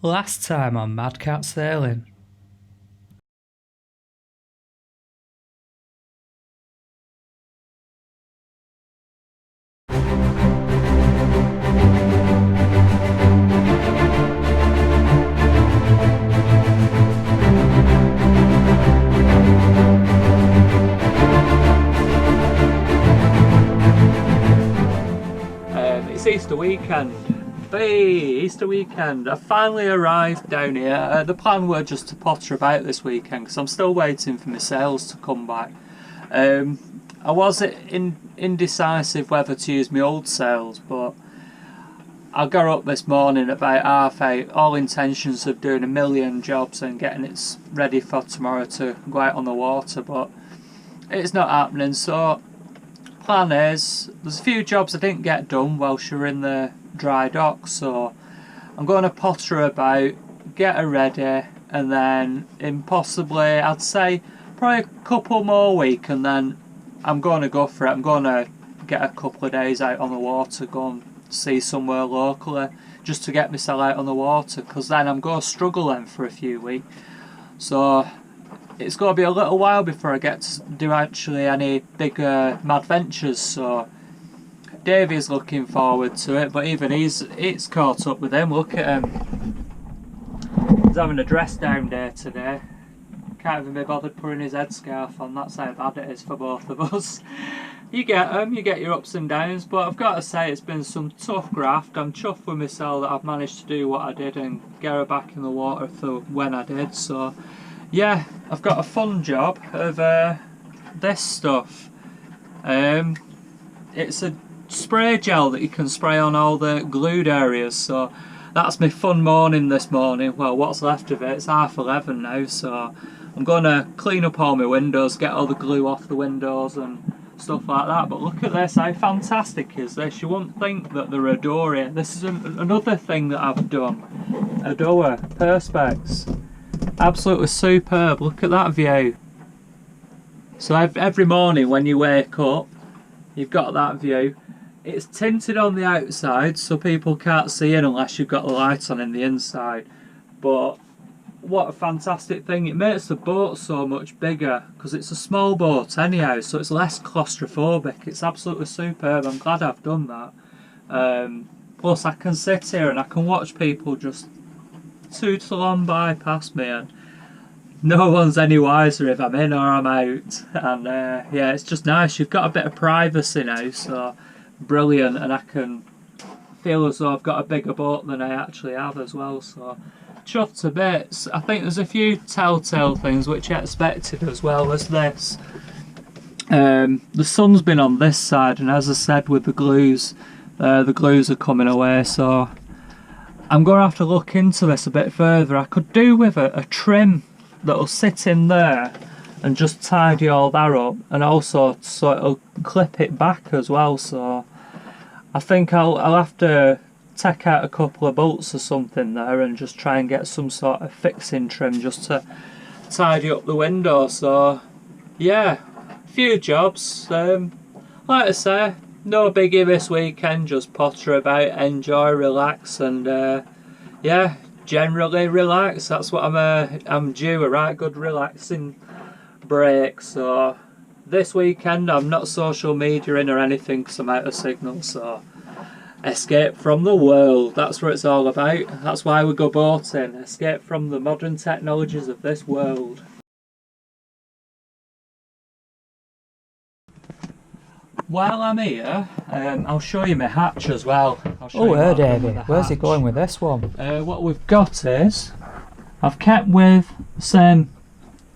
Last time on Madcat Sailing. It's Easter weekend. Easter weekend. I finally arrived down here. The plan were just to potter about this weekend because I'm still waiting for my sails to come back. I was indecisive whether to use my old sails, but I got up this morning about 8:30, all intentions of doing a million jobs and getting it ready for tomorrow to go out on the water, but it's not happening. So plan is, there's a few jobs I didn't get done whilst you're in the dry dock, so I'm going to potter about, get her ready, and then in possibly, I'd say probably a couple more weeks, and then I'm going to go for it. I'm going to get a couple of days out on the water, go and see somewhere locally just to get myself out on the water, because then I'm going to struggle then for a few weeks. So it's going to be a little while before I get to do actually any bigger Madventures, so Davey's looking forward to it, but even it's caught up with him. Look at him. He's having a dress down day today. Can't even be bothered putting his headscarf on. That's how bad it is for both of us. You get them, you get your ups and downs, but I've got to say it's been some tough graft. I'm chuffed with myself that I've managed to do what I did and get her back in the water for when I did. So yeah, I've got a fun job of this stuff. It's a spray gel that you can spray on all the glued areas, so that's my fun morning this morning. Well, what's left of it, it's 11:30 now, so I'm going to clean up all my windows, get all the glue off the windows and stuff like that. But look at this, how fantastic is this? You wouldn't think that they're a door here. This is another thing that I've done. A door, perspex. Absolutely superb, look at that view. So every morning when you wake up, you've got that view. It's tinted on the outside so people can't see in unless you've got the lights on in the inside. But what a fantastic thing. It makes the boat so much bigger because it's a small boat anyhow, so it's less claustrophobic. It's absolutely superb. I'm glad I've done that. Plus I can sit here and I can watch people just tootle on by past me and no one's any wiser if I'm in or I'm out. And yeah, it's just nice. You've got a bit of privacy now, so brilliant, and I can feel as though I've got a bigger boat than I actually have as well, so chuffed to bits. I think there's a few telltale things which I expected as well as this. The sun's been on this side, and as I said with the glues are coming away, so I'm going to have to look into this a bit further. I could do with a trim that'll sit in there and just tidy all that up, and also so it'll clip it back as well. So I think I'll have to take out a couple of bolts or something there and just try and get some sort of fixing trim just to tidy up the window. So yeah, a few jobs. Like I say, no biggie this weekend, just potter about, enjoy, relax, and yeah, generally relax. That's what I'm due, a right good relaxing break. So this weekend I'm not social mediaing or anything because I'm out of signal, so escape from the world, that's what it's all about. That's why we go boating, escape from the modern technologies of this world. While I'm here, I'll show you my hatch as well. Oh, Davey, where's he going with this one? What we've got is, I've kept with the same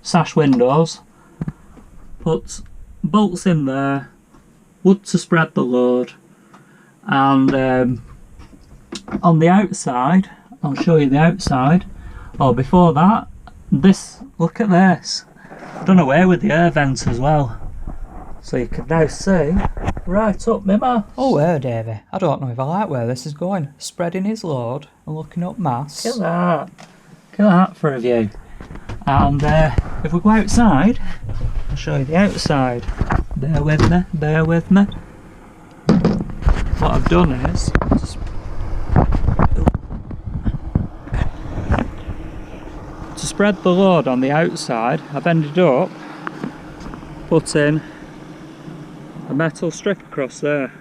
sash windows, put bolts in there, wood to spread the load, and on the outside, I'll show you the outside. Oh, before that, look at this, done away with the air vents as well, so you can now see right up my mast. Oh, Davey, I don't know if I like where this is going. Spreading his load and looking up masts. Look at that for a view. And if we go outside, I'll show you the outside. Bear with me, bear with me. What I've done is spread the load on the outside, I've ended up putting a metal strip across there.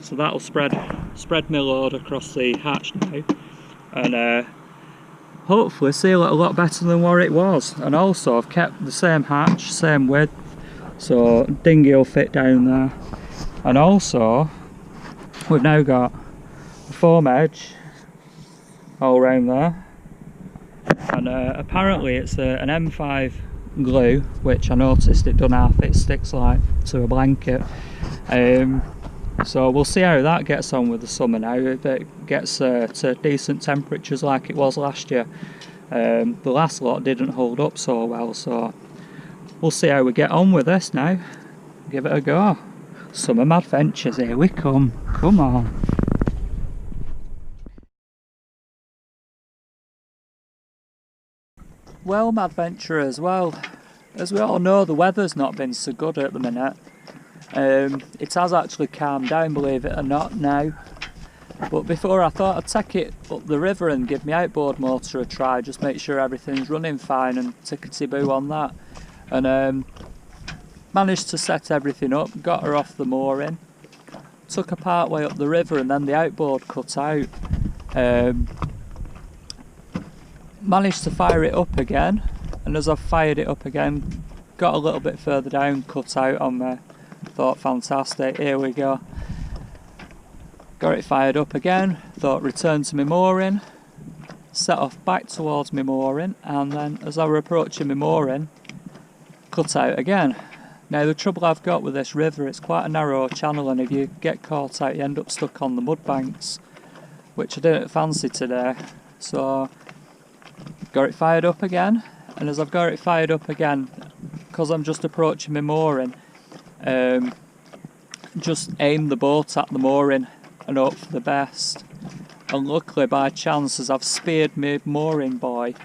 So that'll spread my load across the hatch now, and hopefully seal it a lot better than what it was. And also I've kept the same hatch, same width, so dinghy will fit down there. And also we've now got a foam edge all around there, and apparently it's an M5 glue, which I noticed it done half, it sticks like to a blanket. So we'll see how that gets on with the summer now, if it gets to decent temperatures like it was last year. The last lot didn't hold up so well, so we'll see how we get on with this now. Give it a go. Summer Madventures, here we come. Come on. Well, Madventurers, well, as we all know, the weather's not been so good at the minute. It has actually calmed down, believe it or not, now. But before, I thought I'd take it up the river and give my outboard motor a try, just make sure everything's running fine and tickety-boo on that. And managed to set everything up, got her off the mooring, took her part way up the river, and then the outboard cut out. Managed to fire it up again, and as I've fired it up again, got a little bit further down, cut out on me. Thought, fantastic, here we go. Got it fired up again, thought return to my mooring, set off back towards my mooring, and then as I were approaching my mooring, cut out again. Now the trouble I've got with this river, it's quite a narrow channel, and if you get caught out you end up stuck on the mud banks, which I didn't fancy today. So got it fired up again, and as I've got it fired up again, because I'm just approaching my mooring, just aimed the boat at the mooring and hope for the best. And luckily, by chance, as I've speared my mooring buoy,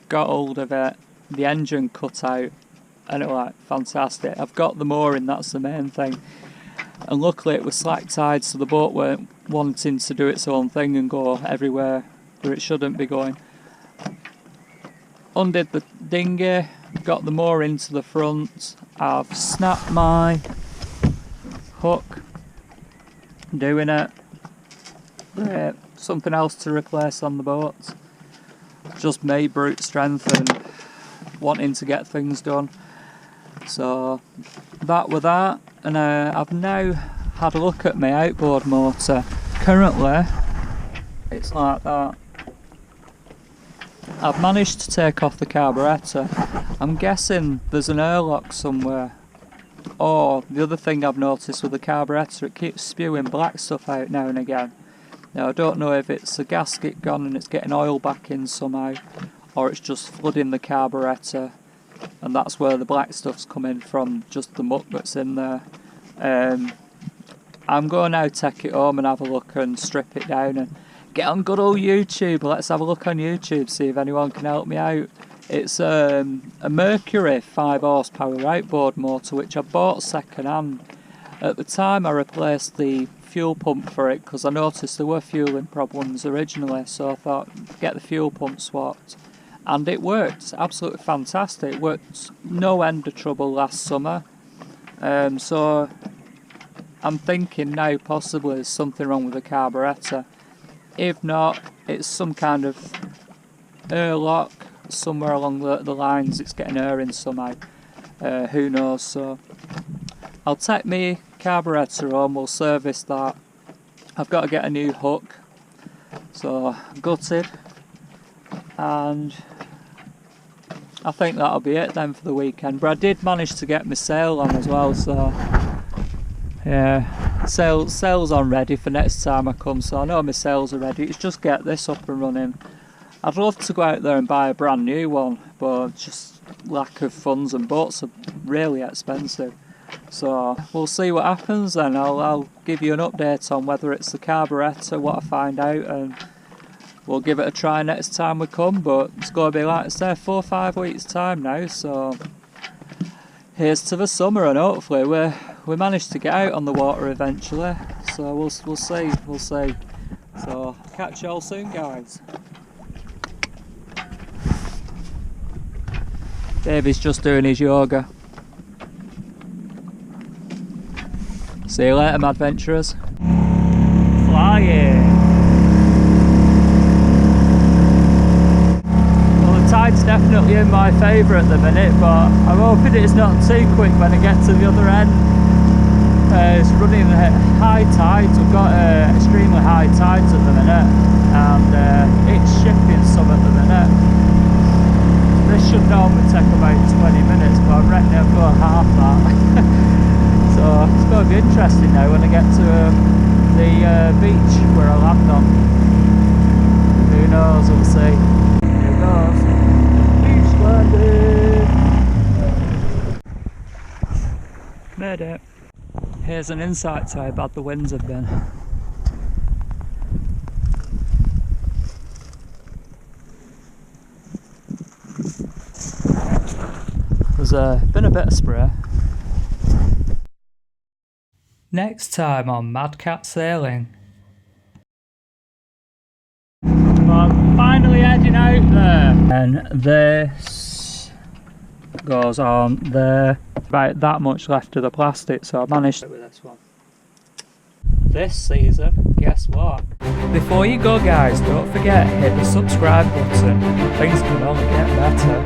got hold of it, the engine cut out, and it was like, fantastic. I've got the mooring, that's the main thing. And luckily it was slack tide, so the boat weren't wanting to do its own thing and go everywhere where it shouldn't be going. Undid the dinghy, got the mooring to the front. I've snapped my hook, doing it. Something else to replace on the boat. Just me, brute strength and wanting to get things done. So that with that, and I've now had a look at my outboard motor. Currently it's like that. I've managed to take off the carburettor. I'm guessing there's an airlock somewhere. Or the other thing I've noticed with the carburettor, it keeps spewing black stuff out now and again. Now I don't know if it's a gasket gone and it's getting oil back in somehow, or it's just flooding the carburettor, and that's where the black stuff's coming from, just the muck that's in there. I'm going to now take it home and have a look and strip it down and get on good old YouTube. Let's have a look on YouTube, see if anyone can help me out. It's a Mercury 5 horsepower outboard motor, which I bought second hand. At the time I replaced the fuel pump for it because I noticed there were fueling problems originally, so I thought get the fuel pump swapped. And it worked, absolutely fantastic. It worked no end of trouble last summer. So I'm thinking now possibly there's something wrong with the carburettor. If not, it's some kind of airlock somewhere along the lines, it's getting air in somehow. Who knows? So I'll take my carburettor home, we'll service that. I've got to get a new hook, so gutted. And I think that'll be it then for the weekend. But I did manage to get my sail on as well, so yeah, sail's on ready for next time I come, so I know my sails are ready. It's just get this up and running. I'd love to go out there and buy a brand new one, but just lack of funds, and boats are really expensive. So we'll see what happens then. I'll give you an update on whether it's the carburettor, what I find out, and we'll give it a try next time we come. But it's going to be, like I say, 4 or 5 weeks time now, so here's to the summer, and hopefully we manage to get out on the water eventually. So we'll see. So catch you all soon, guys. Davey's just doing his yoga. See you later, Madventurers. Flying! Well, the tide's definitely in my favour at the minute, but I'm hoping it's not too quick when I get to the other end. It's running at high tides. We've got extremely high tides at the minute, and it's shifting some at the minute. This should normally take about 20 minutes, but I reckon it'll go half that. So it's going to be interesting now when I get to the beach where I land on. Who knows, we'll see. Here it goes. Beach landing! Made it. Here's an insight to how bad the winds have been. There's been a bit of spray. Next time on Madcat Sailing. I'm finally heading out there. And this goes on there. About that much left of the plastic, so I managed it with this one. This season, guess what? Before you go guys, don't forget hit the subscribe button. Things can only get better.